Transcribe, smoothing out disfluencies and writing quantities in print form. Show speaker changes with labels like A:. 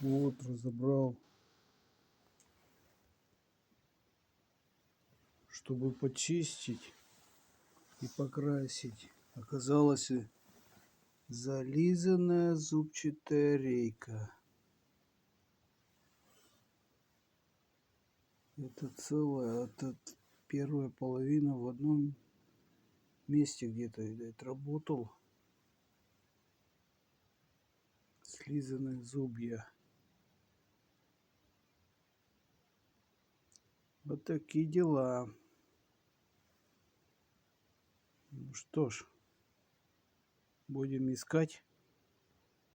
A: Вот, разобрал, чтобы почистить и покрасить. Оказалось, зализанная зубчатая рейка. Это целая, это первая половина в одном месте где-то, видать, работал. Слизанные зубья. Вот такие дела. Ну что ж, будем искать.